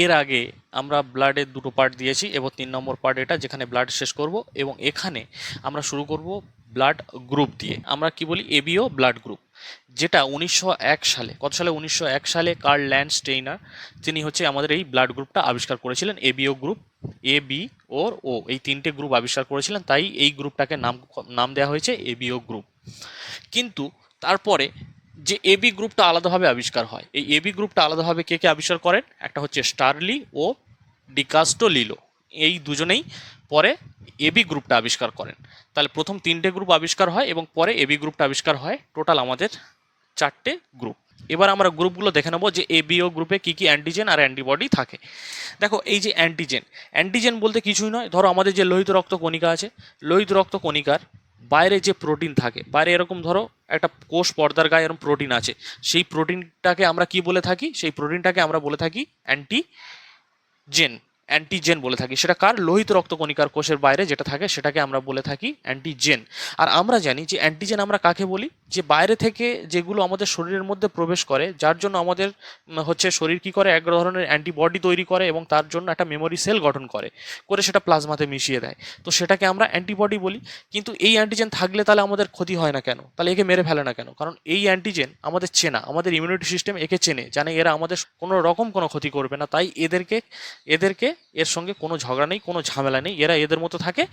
এর আগে আমরা ব্লাডের দুটো পার্ট দিয়েছি এবং 3 নম্বর পার্ট এটা, যেখানে ব্লাড শেষ করব এবং এখানে আমরা শুরু করব ব্লাড গ্রুপ দিয়ে। আমরা কি বলি এবিও ব্লাড গ্রুপ, যেটা 1901 সালে, কত সালে, 1901 সালে কার্ল ল্যান্ডস্টেইনার তিনি হচ্ছে আমাদের এই ব্লাড গ্রুপটা আবিষ্কার করেছিলেন। এবিও গ্রুপ, এ বি ওর ও, এই তিনটে গ্রুপ আবিষ্কার করেছিলেন, তাই এই গ্রুপটাকে নাম দেওয়া হয়েছে এবিও গ্রুপ। কিন্তু তারপরে যে এবি গ্রুপটা আলাদাভাবে আবিষ্কার হয়, এই এবি গ্রুপটা আলাদাভাবে কে কে আবিষ্কার করেন, একটা হচ্ছে স্টার্লি ও ডিকাস্টো লিলো, এই দুজনেই পরে এবি গ্রুপটা আবিষ্কার করেন। তাহলে প্রথম তিনটে গ্রুপ আবিষ্কার হয় এবং পরে এবি গ্রুপটা আবিষ্কার হয়। টোটাল আমাদের 4টে গ্রুপ। এবার আমরা গ্রুপগুলো দেখে নেবো যে এবিও গ্রুপে কী কী অ্যান্টিজেন আর অ্যান্টিবডি থাকে। দেখো এই যে অ্যান্টিজেন, অ্যান্টিজেন বলতে কিছুই নয়, ধরো আমাদের যে লোহিত রক্ত কণিকা আছে, লোহিত রক্ত কণিকার বাইরে যে প্রোটিন থাকে, বাইরে এরকম ধরো একটা কোষ পর্দার গায়ে এরকম প্রোটিন আছে, সেই প্রোটিনটাকে আমরা কি বলে থাকি, সেই প্রোটিনটাকে আমরা বলে থাকি অ্যান্টিজেন, অ্যান্টিজেন বলে থাকি। সেটা কার, লোহিত রক্তকণিকার কোষের বাইরে যেটা থাকে সেটাকে আমরা বলে থাকি অ্যান্টিজেন। আর আমরা জানি যে অ্যান্টিজেন আমরা কাকে বলি, যে বাইরে থেকে যেগুলো আমাদের শরীরের মধ্যে প্রবেশ করে, যার জন্য আমাদের হচ্ছে শরীর কি করে, এক ধরনের অ্যান্টিবডি তৈরি করে এবং তার জন্য একটা মেমোরি সেল গঠন করে সেটা প্লাজমাতে মিশিয়ে দেয়, তো সেটাকে আমরা অ্যান্টিবডি বলি। কিন্তু এই অ্যান্টিজেন থাকলে তাহলে আমাদের ক্ষতি হয় না কেন, তাহলে একে মেরে ফেলে না কেন? কারণ এই অ্যান্টিজেন আমাদের চেনা, আমাদের ইমিউনিটি সিস্টেম একে চেনে, জানে এরা আমাদের কোনো রকম কোনো ক্ষতি করবে না, তাই এদেরকে এদেরকে এর সঙ্গে কোনো ঝগড়া নেই, কোনো ঝামেলা নেই, এরা এদের মতো থাকে,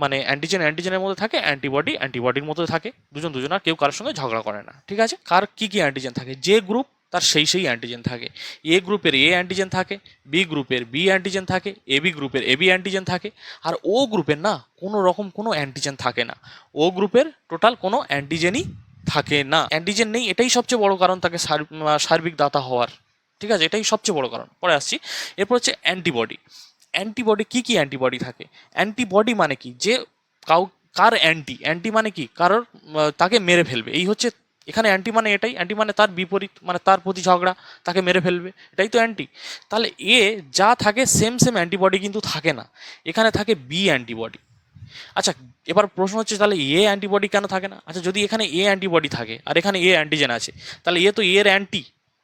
মানে অ্যান্টিজেন অ্যান্টিজেনের মধ্যে থাকে, অ্যান্টিবডি অ্যান্টিবডির মধ্যে থাকে, দুজন আর কেউ কারোর সঙ্গে ঝগড়া করে না। ঠিক আছে, কার কী কী অ্যান্টিজেন থাকে, যে গ্রুপ তার সেই অ্যান্টিজেন থাকে। এ গ্রুপের এ অ্যান্টিজেন থাকে, বি গ্রুপের বি অ্যান্টিজেন থাকে, এবি গ্রুপের এবি অ্যান্টিজেন থাকে, আর ও গ্রুপের না কোনো রকম কোনো অ্যান্টিজেন থাকে না। ও গ্রুপের টোটাল কোনো অ্যান্টিজেনই থাকে না, অ্যান্টিজেন নেই, এটাই সবচেয়ে বড় কারণ তাকে সার্বিক দাতা হওয়ার। ঠিক আছে, এটাই সবচেয়ে বড় কারণ। পরে আসছি, এরপর হচ্ছে অ্যান্টিবডি। অ্যান্টিবডি কী কী অ্যান্টিবডি থাকে? অ্যান্টিবডি মানে কি, যে কার অ্যান্টি, অ্যান্টি মানে কি, কারোর তাকে মেরে ফেলবে, এই হচ্ছে এখানে অ্যান্টি মানে এটাই, অ্যান্টি মানে তার বিপরীত, মানে তার প্রতি ঝগড়া, তাকে মেরে ফেলবে, এটাই তো অ্যান্টি। তাহলে এ যা থাকে সেম অ্যান্টিবডি কিন্তু থাকে না, এখানে থাকে বি অ্যান্টিবডি। আচ্ছা, এবার প্রশ্ন হচ্ছে তাহলে এ অ্যান্টিবডি কেন থাকে না? আচ্ছা, যদি এখানে এ অ্যান্টিবডি থাকে আর এখানে এ অ্যান্টিজেন আছে, তাহলে এ তো এর অ্যান্টি,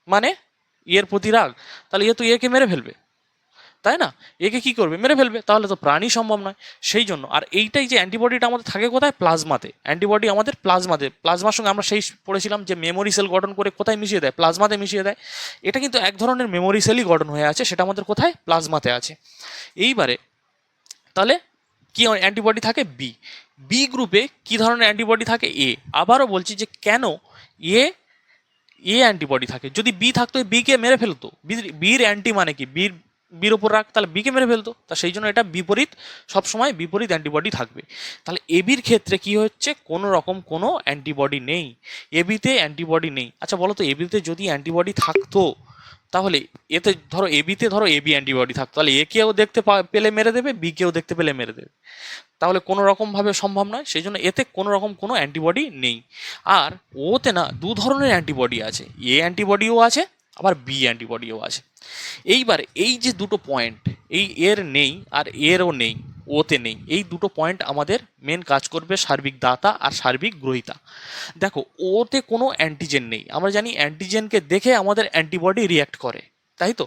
মানে এর প্রতি রাগ, তাহলে এ তো একে মেরে ফেলবে, তাই না? একে কি করবে, মেরে ফেলবে, তাহলে তো প্রাণী সম্ভব নয়। সেই জন্য, আর এইটাই যে অ্যান্টিবডিটা আমাদের থাকে কোথায়, প্লাজমাতে। অ্যান্টিবডি আমাদের প্লাজমাতে, প্লাজমার সঙ্গে আমরা সেই পড়েছিলাম যে মেমোরি সেল গঠন করে কোথায় মিশিয়ে দেয়, প্লাজমাতে মিশিয়ে দেয়। এটা কিন্তু এক ধরনের মেমোরি সেলই গঠন হয়ে আছে, সেটা আমাদের কোথায়, প্লাজমাতে আছে। এইবারে তাহলে কি অ্যান্টিবডি থাকে, বি। বি গ্রুপে কি ধরনের অ্যান্টিবডি থাকে, এ। আবারও বলছি যে কেন এ অ্যান্টিবডি থাকে, যদি বি থাকতো বিকে মেরে ফেলতো, বির অ্যান্টি মানে কি, বির ওপর রাখ, তাহলে বিকে মেরে ফেলতো, তা সেই জন্য এটা বিপরীত, সবসময় বিপরীত অ্যান্টিবডি থাকবে। তাহলে এবির ক্ষেত্রে কি হচ্ছে, কোনো রকম কোনো অ্যান্টিবডি নেই, এবিতে অ্যান্টিবডি নেই। আচ্ছা বলো তো, এবিতে যদি অ্যান্টিবডি থাকতো, তাহলে এতে ধরো এবিতে ধরো এবি অ্যান্টিবডি থাকতো, তাহলে একেও দেখতে পেলে মেরে দেবে, বিকেও দেখতে পেলে মেরে দেবে, তাহলে কোনো রকমভাবে সম্ভব নয়। সেই জন্য এতে কোনো রকম কোনো অ্যান্টিবডি নেই। আর ওতে না দু ধরনের অ্যান্টিবডি আছে, এ অ্যান্টিবডিও আছে, আবার বি অ্যান্টিবডিও আছে। এইবার এই যে দুটো পয়েন্ট, এই এর নেই আর এরও নেই, ওতে নেই, এই দুটো পয়েন্ট আমাদের মেন কাজ করবে সার্বিক দাতা আর সার্বিক গ্রহীতা। দেখো ওতে কোনো অ্যান্টিজেন নেই, আমরা জানি অ্যান্টিজেনকে দেখে আমাদের অ্যান্টিবডি রিয়্যাক্ট করে, তাই তো?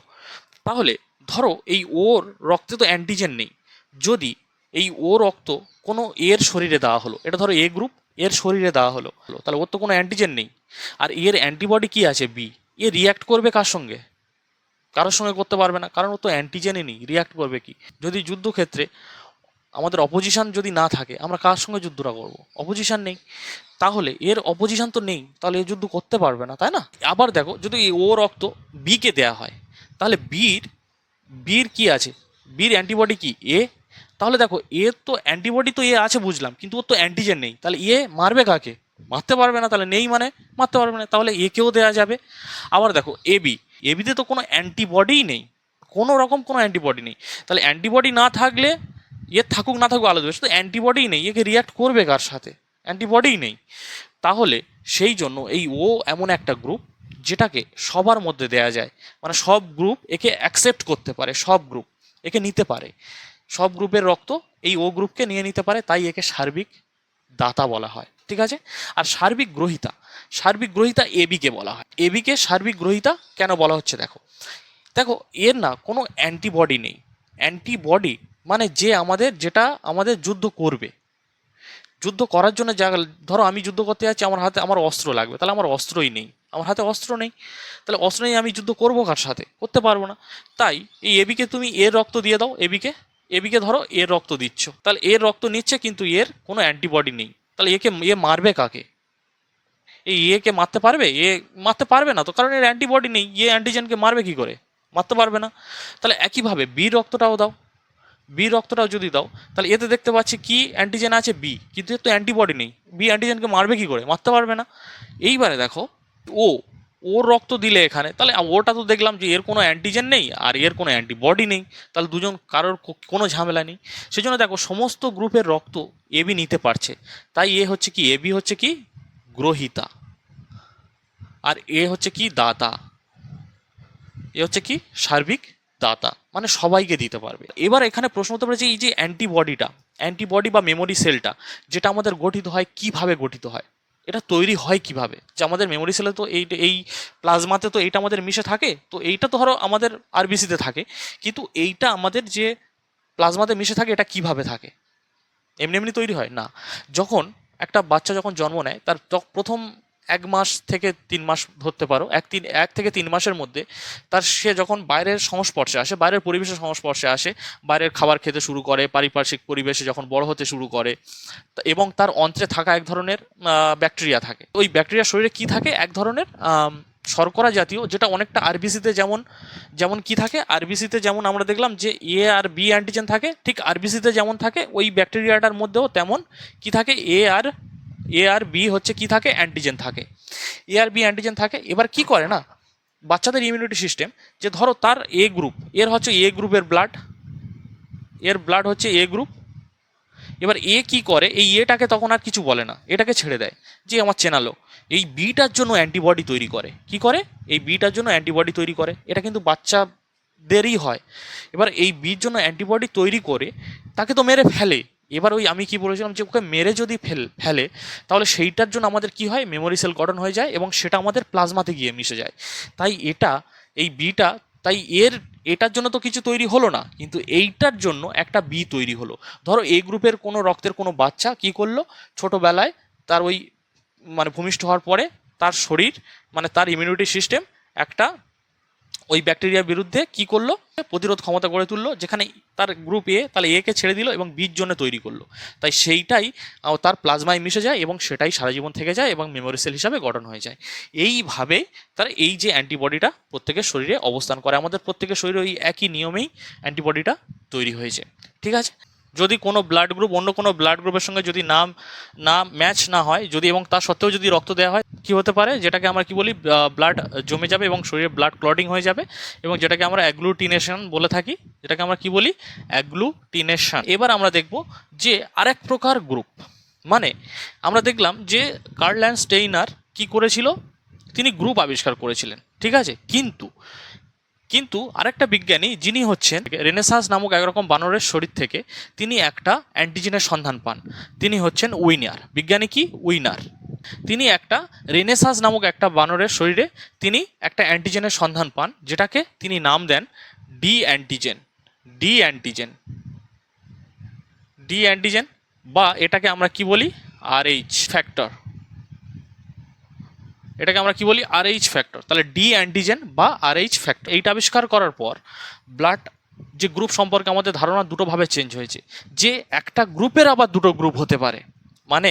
তাহলে ধরো এই ওর রক্তে তো অ্যান্টিজেন নেই, যদি এই ও রক্ত কোনো এর শরীরে দেওয়া হলো, এটা ধরো এ গ্রুপ, এর শরীরে দেওয়া হলো, তাহলে ওর তো কোনো অ্যান্টিজেন নেই, আর এর অ্যান্টিবডি কি আছে, বি। এ রিয়্যাক্ট করবে কার সঙ্গে, কারোর সঙ্গে করতে পারবে না, কারণ ও তো অ্যান্টিজেনই নেই, রিয়্যাক্ট করবে কি? যদি যুদ্ধক্ষেত্রে আমাদের অপোজিশন যদি না থাকে, আমরা কার সঙ্গে যুদ্ধটা করবো, অপোজিশন নেই, তাহলে এর অপোজিশন তো নেই, তাহলে এ যুদ্ধ করতে পারবে না, তাই না? আবার দেখো, যদি ও রক্ত বিকে দেয়া হয়, তাহলে বীর কি আছে, বীর অ্যান্টিবডি কি, এ। তাহলে দেখো এর তো অ্যান্টিবডি তো এ আছে বুঝলাম, কিন্তু ওর তো অ্যান্টিজেন নেই, তাহলে এ মারবে কাকে, মারতে পারবে না, তাহলে নেই মানে মারতে পারবে না, তাহলে একেও দেওয়া যাবে। আবার দেখো এবিতে তো কোনো অ্যান্টিবডিই নেই, কোনো রকম কোনো অ্যান্টিবডি নেই, তাহলে অ্যান্টিবডি না থাকলে এর থাকুক না থাকুক আলাদা, শুধু অ্যান্টিবডিই নেই, একে রিয়াক্ট করবে কার সাথে, অ্যান্টিবডিই নেই। তাহলে সেই জন্য এই ও এমন একটা গ্রুপ যেটাকে সবার মধ্যে দেয়া যায়, মানে সব গ্রুপ একে অ্যাকসেপ্ট করতে পারে, সব গ্রুপ একে নিতে পারে, সব গ্রুপের রক্ত এই ও গ্রুপকে নিয়ে নিতে পারে, তাই একে সার্বিক দাতা বলা হয়। ঠিক আছে, আর সার্বিক গ্রহিতা এবিকে বলা হয়। এবিকে সার্বিক গ্রহিতা কেন বলা হচ্ছে দেখো, দেখো এর না কোনো অ্যান্টিবডি নেই। অ্যান্টিবডি মানে যে যেটা আমাদের যুদ্ধ করবে, যুদ্ধ করার জন্য যা, ধরো আমি যুদ্ধ করতে যাচ্ছি, আমার হাতে আমার অস্ত্র লাগবে, তাহলে আমার অস্ত্রই নেই, আমার হাতে অস্ত্র নেই, তাহলে অস্ত্র নেই, আমি যুদ্ধ করবো কার সাথে? করতে পারবো না। তাই এই এবিকে তুমি এর রক্ত দিয়ে দাও, এবিকে, এবিকে ধরো এর রক্ত দিচ্ছ, তাহলে এর রক্ত নিচ্ছে কিন্তু এর কোনো অ্যান্টিবডি নেই, তাহলে এ মারবে কাকে? এই একে মারতে পারবে? মারতে পারবে না তো, কারণ এর অ্যান্টিবডি নেই। অ্যান্টিজেনকে মারবে কি করে? মারতে পারবে না। তাহলে একইভাবে বি রক্তটাও দাও, বি রক্তটাও যদি দাও, তাহলে এতে দেখতে পাচ্ছি কি অ্যান্টিজেন আছে বি, কিন্তু এর তো অ্যান্টিবডি নেই। বি অ্যান্টিজেনকে মারবে কি করে? মারতে পারবে না। এইবারে দেখো ও, ওর রক্ত দিলে এখানে, তাহলে ওটা তো দেখলাম যে এর কোনো অ্যান্টিজেন নেই আর এর কোনো অ্যান্টিবডি নেই, তাহলে দুজন কারোর কোনো ঝামেলা নেই। সেজন্য দেখো সমস্ত গ্রুপের রক্ত এবি নিতে পারছে। তাই এ হচ্ছে কি, এবি হচ্ছে কি গ্রহিতা, আর এ হচ্ছে কি দাতা, এ হচ্ছে কি সার্বিক দাতা, মানে সবাইকে দিতে পারবে। এবার এখানে প্রশ্ন হতে পারে যে এই যে অ্যান্টিবডিটা, অ্যান্টিবডি বা মেমোরি সেলটা যেটা আমাদের গঠিত হয়, কিভাবে গঠিত হয়, এটা তৈরি হয় কিভাবে? যে আমাদের মেমোরি সেলে তো এই প্লাজমাতে তো এইটা আমাদের মিশে থাকে, তো এইটা তো ধরো আমাদের আরবিসিতে থাকে, কিন্তু এইটা আমাদের যে প্লাজমাতে মিশে থাকে, এটা কিভাবে থাকে? এমনি এমনি তৈরি হয় না। যখন একটা বাচ্চা যখন জন্ম নেয়, তার প্রথম 1 মাস থেকে 3 মাস ধরতে পারো, 1 থেকে 3 মাসের মধ্যে সে যখন বাইরের সংস্পর্শে আসে, বাইরের পরিবেশের সংস্পর্শে আসে, বাইরের খাবার খেতে শুরু করে, পারিপার্শ্বিক পরিবেশে যখন বড় হতে শুরু করে, এবং তার অন্ত্রে থাকা এক ধরনের ব্যাকটেরিয়া থাকে। ওই ব্যাকটেরিয়া শরীরে কি থাকে? এক ধরনের শর্করা জাতীয়, যেটা অনেকটা আরবিসিতে যেমন যেমন কি থাকে, আরবিসিতে যেমন আমরা দেখলাম যে এ আর বি অ্যান্টিজেন থাকে, ঠিক আরবিসিতে যেমন থাকে ওই ব্যাকটেরিয়াটার মধ্যেও তেমন কি থাকে, এ আর বি হচ্ছে কি থাকে, অ্যান্টিজেন থাকে, এ আর বি অ্যান্টিজেন থাকে। এবার কি করে না বাচ্চাদের ইমিউনিটি সিস্টেম, যে ধরো তার এ গ্রুপ, এর হচ্ছে এ গ্রুপের ব্লাড, এর ব্লাড হচ্ছে এ গ্রুপ। এবার এ কি করে, এই এটাকে তখন আর কিছু বলে না, এটাকে ছেড়ে দেয় যে আমার চেনালো। এই বিটার জন্য অ্যান্টিবডি তৈরি করে, কি করে? এই বিটার জন্য অ্যান্টিবডি তৈরি করে। এটা কিন্তু বাচ্চাদেরই হয়। এবার এই বির জন্য অ্যান্টিবডি তৈরি করে তাকে তো মেরে ফেলে। এবার ওই আমি কি বলেছিলাম যে ওকে মেরে যদি ফেলে, তাহলে সেইটার জন্য আমাদের কি হয়, মেমোরি সেল গঠন হয়ে যায় এবং সেটা আমাদের প্লাজমাতে গিয়ে মিশে যায়। তাই এই বিটা, তাই এটার জন্য তো কিছু তৈরি হলো না, কিন্তু এইটার জন্য একটা বি তৈরি হলো। ধরো এই গ্রুপের কোনো রক্তের কোনো বাচ্চা কি করলো, ছোটোবেলায় তার ওই মানে ভূমিষ্ঠ হওয়ার পরে তার শরীর, মানে তার ইমিউনিটি সিস্টেম একটা ওই ব্যাকটেরিয়ার বিরুদ্ধে কি করলো, প্রতিরোধ ক্ষমতা গড়ে তুললো, যেখানে তার গ্রুপ এ, তাহলে একে ছেড়ে দিল এবং বির জন্য তৈরি করলো। তাই সেইটাই তার প্লাজমায় মিশে যায় এবং সেটাই সারা জীবন থেকে যায় এবং মেমোরি সেল হিসাবে গঠন হয়ে যায়। এইভাবে তার এই যে অ্যান্টিবডিটা প্রত্যেকের শরীরে অবস্থান করে, আমাদের প্রত্যেকের শরীরে ওই একই নিয়মেই অ্যান্টিবডিটা তৈরি হয়েছে। ঠিক আছে? যদি কোনো ব্লাড গ্রুপ অন্য কোনো ব্লাড গ্রুপের সঙ্গে যদি না ম্যাচ না হয়, যদি এবং তা সত্ত্বেও যদি রক্ত দেওয়া হয়, কি হতে পারে, যেটাকে আমরা কি বলি, ব্লাড জমে যাবে এবং শরীরে ব্লাড ক্লটিং হয়ে যাবে, এবং যেটাকে আমরা অ্যাগ্লুটিনেশন বলে থাকি, যেটাকে আমরা কি বলি, অ্যাগ্লুটিনেশন। এবার আমরা দেখব যে আরেক প্রকার গ্রুপ, মানে আমরা দেখলাম যে কার্ল ল্যান্ডস্টেইনার কি করেছিল, তিনি গ্রুপ আবিষ্কার করেছিলেন, ঠিক আছে, কিন্তু কিন্তু আরেকটা বিজ্ঞানী যিনি হচ্ছেন রেনেসাঁস নামক একরকম বানরের শরীর থেকে তিনি একটা অ্যান্টিজেনের সন্ধান পান। তিনি হচ্ছেন উইনার, বিজ্ঞানী কি উইনার। তিনি একটা রেনেসাঁস নামক একটা বানরের শরীরে তিনি একটা অ্যান্টিজেনের সন্ধান পান, যেটাকে তিনি নাম দেন D antigen. D antigen, D antigen, বা এটাকে আমরা কি বলি, আরএইচ ফ্যাক্টর। এটাকে আমরা কি বলি, আরএইচ ফ্যাক্টর। তাহলে ডি অ্যান্টিজেন বা আরএইচ ফ্যাক্টর, এইটা আবিষ্কার করার পর ব্লাড যে গ্রুপ সম্পর্কে আমাদের ধারণা দুটোভাবে চেঞ্জ হয়েছে, যে একটা গ্রুপের আবার দুটো গ্রুপ হতে পারে, মানে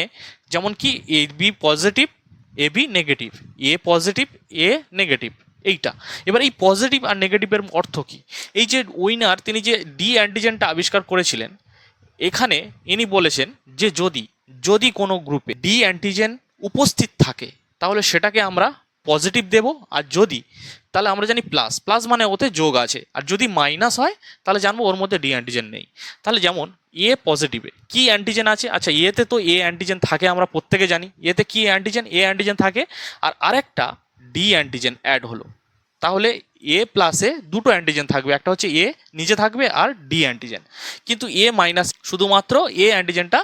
যেমন কি A B positive, A B negative, A positive, A negative, এইটা। এবার এই পজিটিভ আর নেগেটিভের অর্থ কি? এই যে উইনার তিনি যে ডি অ্যান্টিজেনটা আবিষ্কার করেছিলেন, এখানে ইনি বলেছেন যে যদি যদি কোনো গ্রুপে ডি অ্যান্টিজেন উপস্থিত থাকে তাহলে সেটাকে আমরা পজিটিভ দেব, আর যদি, তাহলে আমরা জানি প্লাস, প্লাস মানে ওতে যোগ আছে, আর যদি মাইনাস হয় তাহলে জানবো ওর মধ্যে ডি অ্যান্টিজেন নেই। তাহলে যেমন এ পজিটিভে কি অ্যান্টিজেন আছে, আচ্ছা এতে তো এ অ্যান্টিজেন থাকে, আমরা প্রত্যেকে জানি এতে কি অ্যান্টিজেন, এ অ্যান্টিজেন থাকে, আর আরেকটা ডি অ্যান্টিজেন অ্যাড হলো। তাহলে এ প্লাসে দুটো অ্যান্টিজেন থাকবে, একটা হচ্ছে এ নিজে থাকবে আর ডি অ্যান্টিজেন, কিন্তু এ মাইনাস শুধুমাত্র এ অ্যান্টিজেনটা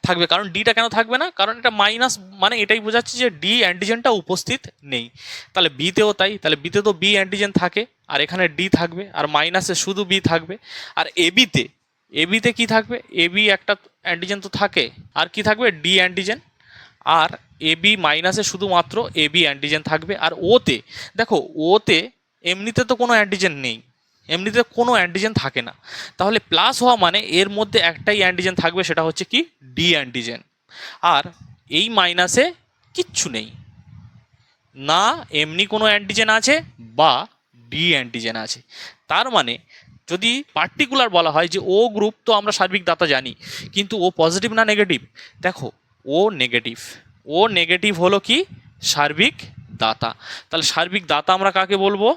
থাকবে। কারণ ডিটা কেন থাকবে না? কারণ এটা মাইনাস, মানে এটাই বোঝাচ্ছে যে ডি অ্যান্টিজেনটা উপস্থিত নেই। তাহলে বিতেও তাই, তাহলে বিতে তো বি অ্যান্টিজেন থাকে আর এখানে ডি থাকবে, আর মাইনাসে শুধু বি থাকবে। আর এবিতে, এবিতে কি থাকবে? এবি একটা অ্যান্টিজেন তো থাকে, আর কি থাকবে? D antigen. আর এবি মাইনাসে শুধুমাত্র এবি অ্যান্টিজেন থাকবে। আর ওতে দেখো, ওতে এমনিতে তো কোনো অ্যান্টিজেন নেই, এমনিতে কোনো অ্যান্টিজেন থাকে না। তাহলে প্লাস হওয়া মানে এর মধ্যে একটাই অ্যান্টিজেন থাকবে, সেটা হচ্ছে কি? D antigen. আর এই মাইনাসে কিচ্ছু নেই, না এমনি কোনো অ্যান্টিজেন আছে বা ডি অ্যান্টিজেন আছে। তার মানে যদি পার্টিকুলার বলা হয় যে ও গ্রুপ, তো আমরা সার্বিক দাতা জানি, কিন্তু ও পজিটিভ না নেগেটিভ? দেখো, ও নেগেটিভ। ও নেগেটিভ হলো কি? সার্বিক দাতা। তাহলে সার্বিক দাতা আমরা কাকে বলবো?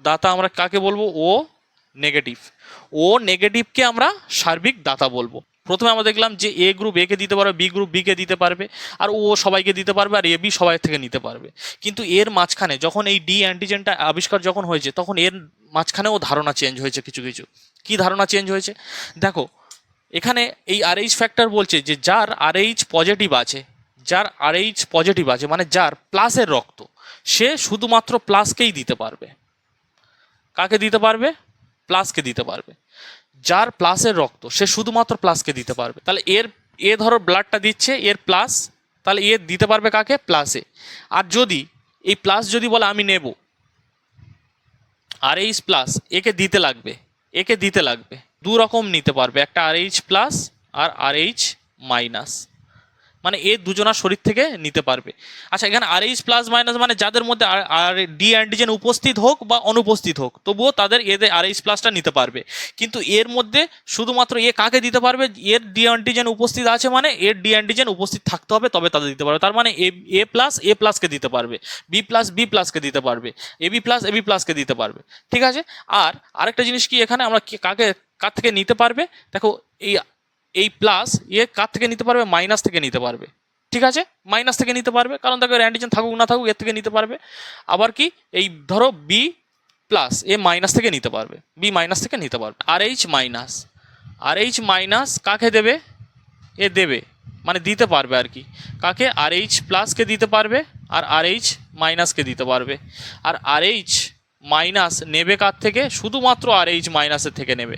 দাতা আমরা কাকে বলবো? ও নেগেটিভ। ও নেগেটিভকে আমরা সার্বিক দাতা বলবো। প্রথমে আমরা দেখলাম যে এ গ্রুপ এ কে দিতে পারবে, বি গ্রুপ বি কে দিতে পারবে, আর ও সবাইকে দিতে পারবে, আর এ বি সবাই থেকে নিতে পারবে। কিন্তু এর মাঝখানে যখন এই ডি অ্যান্টিজেনটা আবিষ্কার যখন হয়েছে, তখন এর মাঝখানেও ধারণা চেঞ্জ হয়েছে কিছু কিছু। কি ধারণা চেঞ্জ হয়েছে? দেখো, এখানে এই আরএইচ ফ্যাক্টর বলছে যে যার আরএইচ পজিটিভ আছে, যার আরএইচ পজিটিভ আছে মানে যার প্লাসের রক্ত, সে শুধুমাত্র প্লাসকেই দিতে পারবে। কাকে দিতে পারবে? প্লাসকে দিতে পারবে। যার প্লাসের রক্ত, সে শুধুমাত্র প্লাসকে দিতে পারবে। তাহলে এ ধরো ব্লাডটা দিচ্ছে, এর প্লাস, তাহলে এ দিতে পারবে কাকে? প্লাসে। আর যদি এই প্লাস যদি বলে আমি নেব, আর এইচ প্লাস একে দিতে লাগবে, একে দিতে লাগবে, দু রকম নিতে পারবে, একটা আর এইচ প্লাস আর আর এইচ মাইনাস, মানে এ দুজনার শরীর থেকে নিতে পারবে। আচ্ছা, এখানে আর এইচ প্লাস মাইনাস মানে যাদের মধ্যে আর ডি অ্যান্টিজেন উপস্থিত হোক বা অনুপস্থিত হোক, তবুও তাদের এদের আর এইচ প্লাসটা নিতে পারবে। কিন্তু এর মধ্যে শুধুমাত্র এ কাকে দিতে পারবে? এর ডি অ্যান্টিজেন উপস্থিত আছে মানে এর ডি অ্যান্টিজেন উপস্থিত থাকতে হবে, তবে তাদের দিতে পারবে। তার মানে এ প্লাস এ প্লাসকে দিতে পারবে, বি প্লাস বি প্লাসকে দিতে পারবে, এবি প্লাস এবি প্লাসকে দিতে পারবে। ঠিক আছে। আর আরেকটা জিনিস কি, এখানে আমরা কাকে কার থেকে নিতে পারবে? দেখো, এই এই প্লাস এ কার থেকে নিতে পারবে? মাইনাস থেকে নিতে পারবে। ঠিক আছে, মাইনাস থেকে নিতে পারবে, কারণ দেখো অ্যান্টিজেন থাকুক না থাকুক এর থেকে নিতে পারবে। আবার কি, এই ধরো বি প্লাস এ মাইনাস থেকে নিতে পারবে, বি মাইনাস থেকে নিতে পারবে। আর এইচ মাইনাস, আর এইচ মাইনাস কাকে দেবে? এ দেবে, মানে দিতে পারবে আর কি। কাকে? আর এইচ প্লাসকে দিতে পারবে, আর এইচ মাইনাসকে দিতে পারবে। আর এইচ মাইনাস নেবে কার থেকে? শুধুমাত্র আর এইচ মাইনাসের থেকে নেবে,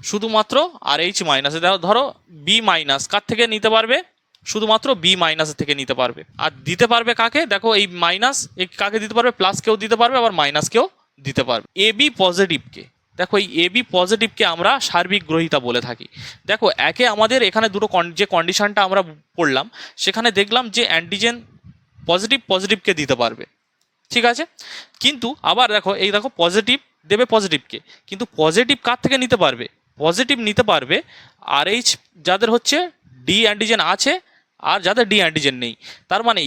শুধুমাত্র আর এইচ মাইনাসে। ধরো বি মাইনাস কার থেকে নিতে পারবে? শুধুমাত্র বি মাইনাসের থেকে নিতে পারবে। আর দিতে পারবে কাকে? দেখো, এই মাইনাস কাকে দিতে পারবে? প্লাসকেও দিতে পারবে, আবার মাইনাসকেও দিতে পারবে। এ বি পজিটিভকে, দেখো এই এ বি পজিটিভকে আমরা সার্বিক গ্রহিতা বলে থাকি। দেখো, একে আমাদের এখানে দুটো যে কন্ডিশনটা আমরা পড়লাম, সেখানে দেখলাম যে অ্যান্টিজেন পজিটিভ পজিটিভকে দিতে পারবে। ঠিক আছে, কিন্তু আবার দেখো, এই দেখো পজিটিভ দেবে পজিটিভকে, কিন্তু পজিটিভ কার থেকে নিতে পারবে? পজিটিভ নিতে পারবে আর এইচ যাদের হচ্ছে ডি অ্যান্টিজেন আছে আর যাদের ডি অ্যান্টিজেন নেই। তার মানে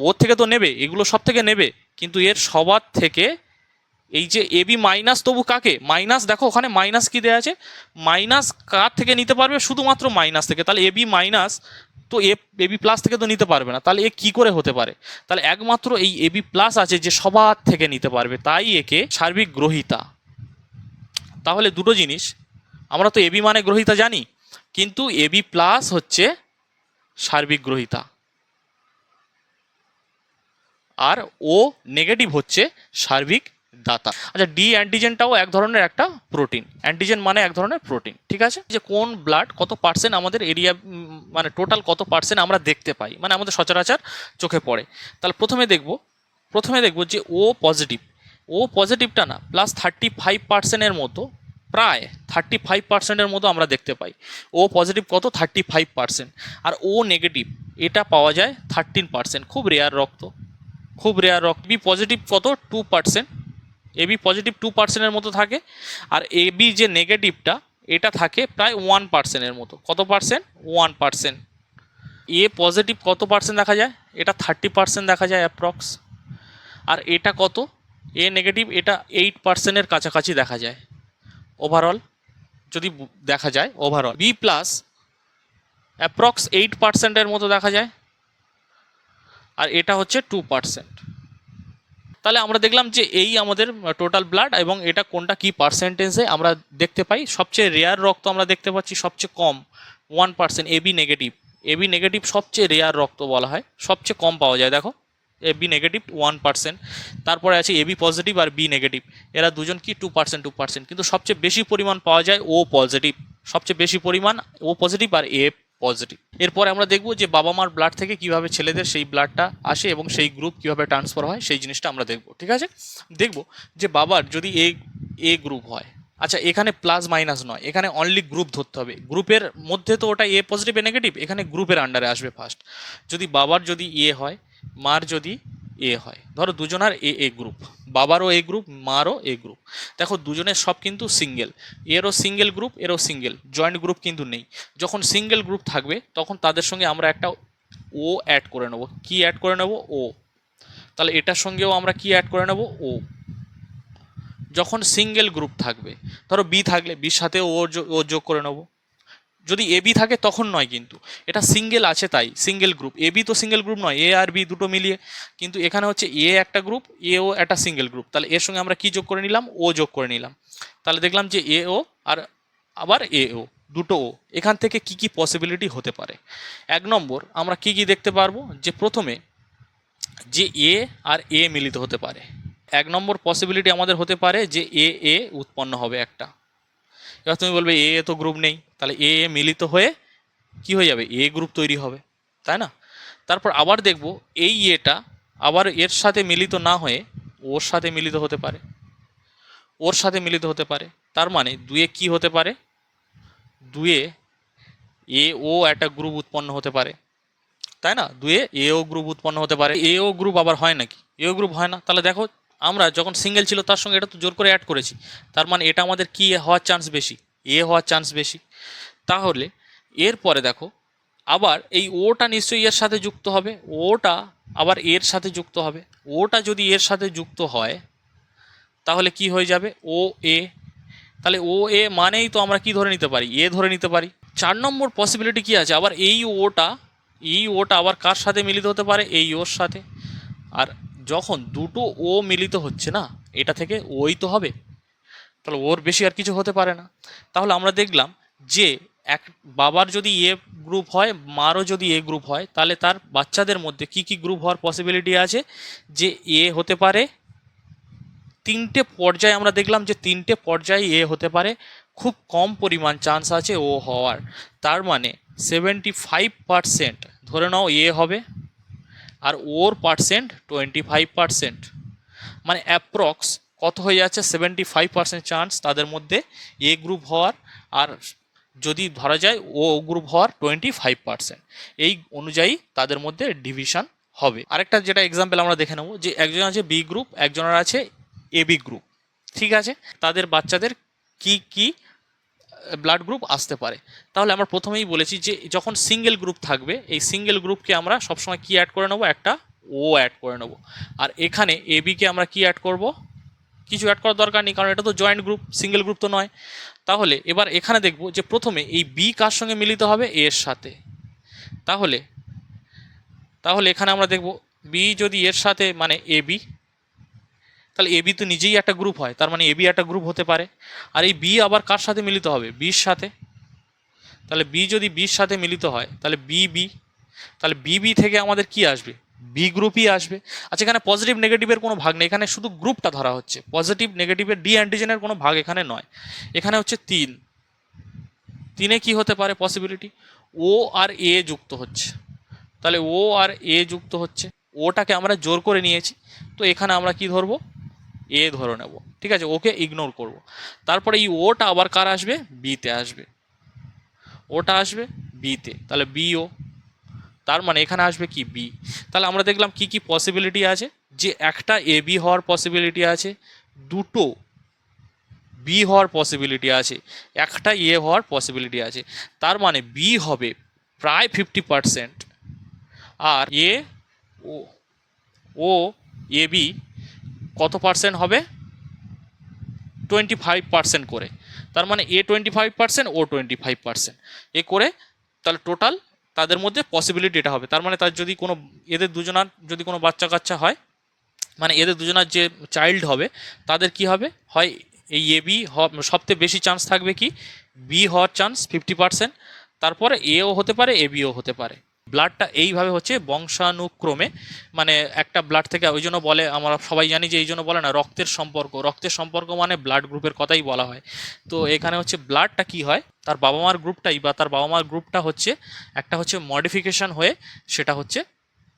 ওর থেকে তো নেবে, এগুলো সব থেকে নেবে, কিন্তু এর সবার থেকে এই যে এবি মাইনাস, তবু কাকে? মাইনাস। দেখো ওখানে মাইনাস কি দেওয়া আছে? মাইনাস কার থেকে নিতে পারবে? শুধুমাত্র মাইনাস থেকে। তাহলে এবি মাইনাস তো এবি প্লাস থেকে তো নিতে পারবে না, তাহলে এ কি করে হতে পারে? তাহলে একমাত্র এই এবি প্লাস আছে যে সবার থেকে নিতে পারবে, তাই একে সার্বিক গ্রহিতা। তাহলে দুটো জিনিস, আমরা তো এবি মানে গ্রহিতা জানি, কিন্তু এবি প্লাস হচ্ছে সার্বিক গ্রহিতা, আর ও নেগেটিভ হচ্ছে সার্বিক দাতা। আচ্ছা, ডি অ্যান্টিজেনটাও এক ধরনের একটা প্রোটিন, অ্যান্টিজেন মানে এক ধরনের প্রোটিন। ঠিক আছে, যে কোন ব্লাড কত পার্সেন্ট আমাদের এরিয়া, মানে টোটাল কত পার্সেন্ট আমরা দেখতে পাই, মানে আমাদের সচরাচর চোখে পড়ে। তাহলে প্রথমে দেখবো যে ও পজিটিভ, ও পজিটিভটা না প্লাস 35%-এর মতো, প্রায় 35%-এর মতো আমরা দেখতে পাই। ও পজিটিভ কত? 35%। আর ও নেগেটিভ এটা পাওয়া যায় 13%, খুব রেয়ার রক্ত, খুব রেয়ার রক্ত। বি পজিটিভ কত? 2%। এবি পজিটিভ 2%-এর মতো থাকে, আর এবি যে নেগেটিভটা এটা থাকে প্রায় 1%-এর মতো। কত পার্সেন্ট? 1%। এ পজিটিভ কত পার্সেন্ট দেখা যায়? এটা 30% দেখা যায় অ্যাপ্রক্স। আর এটা কত? এ নেগেটিভ এটা 8%-এর কাছাকাছি দেখা যায় ওভারঅল, যদি দেখা যায় ওভারঅল। বি প্লাস অ্যাপ্রক্স 8%-এর মতো দেখা যায়। আর এটা হচ্ছে 2%। তাহলে আমরা দেখলাম যে এই আমাদের টোটাল ব্লাড, এবং এটা কোনটা কি পার্সেন্টেজে আমরা দেখতে পাই। সবচেয়ে রেয়ার রক্ত আমরা দেখতে পাচ্ছি সবচেয়ে কম 1%, এবি নেগেটিভ। এবি নেগেটিভ সবচেয়ে রেয়ার রক্ত বলা হয়, সবচেয়ে কম পাওয়া যায়। দেখো এবি নেগেটিভ 1%, তারপরে আছে এবি পজিটিভ আর বি নেগেটিভ, এরা দুজন কি 2%। কিন্তু সবচেয়ে বেশি পরিমাণ পাওয়া যায় ও পজিটিভ, সবচেয়ে বেশি পরিমাণ ও পজিটিভ আর এ পজিটিভ। এরপরে আমরা দেখব যে বাবা মার ব্লাড থেকে কিভাবে ছেলেদের সেই ব্লাডটা আসে এবং সেই গ্রুপ কিভাবে ট্রান্সফার হয়, সেই জিনিসটা আমরা দেখব। ঠিক আছে, দেখব যে বাবার যদি এ গ্রুপ হয়, আচ্ছা এখানে প্লাস মাইনাস নয়, এখানে অনলি গ্রুপ ধরতে হবে। গ্রুপের মধ্যে তো ওটা এ পজিটিভ এ নেগেটিভ, এখানে গ্রুপের আন্ডারে আসবে ফার্স্ট। যদি বাবার যদি এ হয়, মার যদি এ হয়, ধরো দুজনার এ গ্রুপ, বাবারও এ গ্রুপ মারও এ গ্রুপ। দেখো দুজনের সব কিন্তু সিঙ্গেল, এরও সিঙ্গেল গ্রুপ এরও সিঙ্গেল, জয়েন্ট গ্রুপ কিন্তু নেই। যখন সিঙ্গেল গ্রুপ থাকবে তখন তাদের সঙ্গে আমরা একটা ও অ্যাড করে নেব। কি অ্যাড করে নেব? ও। তাহলে এটার সঙ্গেও আমরা কি অ্যাড করে নেব? ও। যখন সিঙ্গেল গ্রুপ থাকবে, ধরো বি থাকলে বির সাথে ও যোগ করে নেব। যদি এ বি থাকে তখন নয়, কিন্তু এটা সিঙ্গেল আছে তাই সিঙ্গেল গ্রুপ। এ বি তো সিঙ্গেল গ্রুপ নয়, এ আর বি দুটো মিলিয়ে, কিন্তু এখানে হচ্ছে এ একটা গ্রুপ, এও একটা সিঙ্গেল গ্রুপ। তাহলে এর সঙ্গে আমরা কি যোগ করে নিলাম? ও যোগ করে নিলাম। তাহলে দেখলাম যে এ ও আর আবার এ ও, দুটো ও। এখান থেকে কি কি পসিবিলিটি হতে পারে? এক নম্বর আমরা কি কি দেখতে পারবো, যে প্রথমে যে এ আর এ মিলিত হতে পারে। এক নম্বর পসিবিলিটি আমাদের হতে পারে যে এ উৎপন্ন হবে একটা। এবার তুমি বলবে এ তো গ্রুপ নেই, তাহলে এ মিলিত হয়ে কি হয়ে যাবে? এ গ্রুপ তৈরি হবে, তাই না? তারপর আবার দেখব এই এটা আবার এর সাথে মিলিত না হয়ে ওর সাথে মিলিত হতে পারে, ওর সাথে মিলিত হতে পারে। তার মানে দুয়ে কি হতে পারে? দুয়ে এ ও একটা গ্রুপ উৎপন্ন হতে পারে, তাই না? দুয়ে এ ও গ্রুপ উৎপন্ন হতে পারে। এ ও গ্রুপ আবার হয় নাকি? এ ও গ্রুপ হয় না। তাহলে দেখো আমরা যখন সিঙ্গেল ছিল তার সঙ্গে এটা তো জোর করে অ্যাড করেছি, তার মানে এটা আমাদের কি হওয়ার চান্স বেশি? এ হওয়ার চান্স বেশি। তাহলে এরপরে দেখো আবার এই ওটা নিশ্চয়ই এর সাথে যুক্ত হবে, ওটা আবার এর সাথে যুক্ত হবে। ওটা যদি এর সাথে যুক্ত হয় তাহলে কি হয়ে যাবে? ও এ। তাহলে ও এ মানেই তো আমরা কি ধরে নিতে পারি? এ ধরে নিতে পারি। 4 নম্বর পসিবিলিটি কি আছে? আবার এই ওটা আবার কার সাথে মিলিত হতে পারে? এই ওর সাথে। আর যখন দুটো ও মিলিত হচ্ছে না, এটা থেকে ওই তো হবে, তাহলে ওর বেশি আর কিছু হতে পারে না। তাহলে আমরা দেখলাম যে এক বাবার যদি এ গ্রুপ হয়, মারও যদি এ গ্রুপ হয়, তাহলে তার বাচ্চাদের মধ্যে কি কি গ্রুপ হওয়ার পসিবিলিটি আছে? যে এ হতে পারে 3টে পর্যায়ে, আমরা দেখলাম যে 3টে পর্যায়ে এ হতে পারে, খুব কম পরিমাণ চান্স আছে ও হওয়ার। তার মানে 75% ধরে নাও এ হবে, আর ওর পার্সেন্ট 25%, মানে অ্যাপ্রক্স কত হয়ে যাচ্ছে? 75% চান্স তাদের মধ্যে এ গ্রুপ হওয়ার, আর যদি ধরা যায় ও গ্রুপ হওয়ার 25%। এই অনুযায়ী তাদের মধ্যে ডিভিশন হবে। আরেকটা যেটা এক্সাম্পল আমরা দেখে নেব, যে একজন আছে বি গ্রুপ, একজনের আছে এ বি গ্রুপ। ঠিক আছে, তাদের বাচ্চাদের কি কি ব্লাড গ্রুপ আসতে পারে। তাহলে আমরা প্রথমেই বলেছি যে যখন সিঙ্গেল গ্রুপ থাকবে, এই সিঙ্গেল গ্রুপকে আমরা সবসময় কি অ্যাড করে নেবো? একটা ও অ্যাড করে নেবো। আর এখানে এ বিকে আমরা কি অ্যাড করব? কিছু অ্যাড করার দরকার নেই, কারণ এটা তো জয়েন্ট গ্রুপ, সিঙ্গেল গ্রুপ তো নয়। তাহলে এবার এখানে দেখব যে প্রথমে এই বি কার সঙ্গে মিলিত হবে? এর সাথে। তাহলে তাহলে এখানে আমরা দেখব বি যদি এর সাথে, মানে এ বি, তাহলে এ বি তো নিজেই একটা গ্রুপ হয়, তার মানে এ বি একটা গ্রুপ হতে পারে। আর এই বি আবার কার সাথে মিলিত হবে? বির সাথে। তাহলে বি যদি বির সাথে মিলিত হয় তাহলে বি, তাহলে বি থেকে আমাদের কি আসবে? বি গ্রুপই আসবে। আচ্ছা এখানে পজিটিভ নেগেটিভের কোনো ভাগ নেই, এখানে শুধু গ্রুপটা ধরা হচ্ছে। পজিটিভ নেগেটিভের ডি অ্যান্টিজেনের কোনো ভাগ এখানে নয়। এখানে হচ্ছে 3 কি হতে পারে পসিবিলিটি? ও আর এ যুক্ত হচ্ছে। তাহলে ও আর এ যুক্ত হচ্ছে, ওটাকে আমরা জোর করে নিয়েছি, তো এখানে আমরা কি ধরবো? এ ধরে নেব। ঠিক আছে, ওকে ইগনোর করব। তারপরে এই ওটা আবার কার আসবে? বিতে আসবে। ওটা আসবে বিতে, তাহলে বিও। তার মানে এখানে আসবে কি? বি। তাহলে আমরা দেখলাম কি কি পসিবিলিটি আছে, যে একটা এ বি হওয়ার পসিবিলিটি আছে, দুটো বি হওয়ার পসিবিলিটি আছে, একটা এ হওয়ার পসিবিলিটি আছে। তার মানে বি হবে প্রায় 50%, আর এ ও ও এ বি কত পার্সেন্ট হবে? 25% করে। তার মানে এ 25%, ও 25%, এ করে তাহলে টোটাল তাদের মধ্যে পসিবিলিটি এটা হবে। তার মানে তার যদি কোনো এদের দুজনার যদি কোনো বাচ্চা কাচ্চা হয়, মানে এদের দুজনার যে চাইল্ড হবে তাদের কি হবে, হয় এই এ বি সবথেকে বেশি চান্স থাকবে কি বি হওয়ার চান্স 50%, তারপরে এও হতে পারে এ বিও হতে পারে। ব্লাডটা এইভাবে হচ্ছে বংশানুক্রমে, মানে একটা ব্লাড থেকে, ওই জন্য বলে আমরা সবাই জানি যে এই জন্য বলে না রক্তের সম্পর্ক, রক্তের সম্পর্ক মানে ব্লাড গ্রুপের কথাই বলা হয়। তো এখানে হচ্ছে ব্লাডটা কি হয়, তার বাবা মার গ্রুপটাই বা তার বাবা মার গ্রুপটা হচ্ছে একটা হচ্ছে মডিফিকেশন হয়ে সেটা হচ্ছে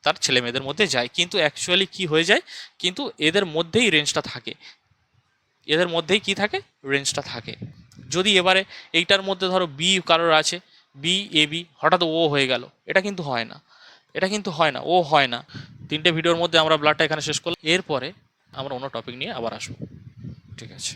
তার ছেলে মেয়েদের মধ্যে যায়, কিন্তু অ্যাকচুয়ালি কি হয়ে যায়, কিন্তু এদের মধ্যেই রেঞ্জটা থাকে, এদের মধ্যেই কি থাকে, রেঞ্জটা থাকে। যদি এবারে এইটার মধ্যে ধরো বি কারোর আছে, বি এ বি হঠাৎ ও হয়ে গেল, এটা কিন্তু হয় না, এটা কিন্তু হয় না, ও হয় না। তিনটে ভিডিওর মধ্যে আমরা ব্লাডটা এখানে শেষ করলাম, এরপরে আমরা অন্য টপিক নিয়ে আবার আসবো। ঠিক আছে।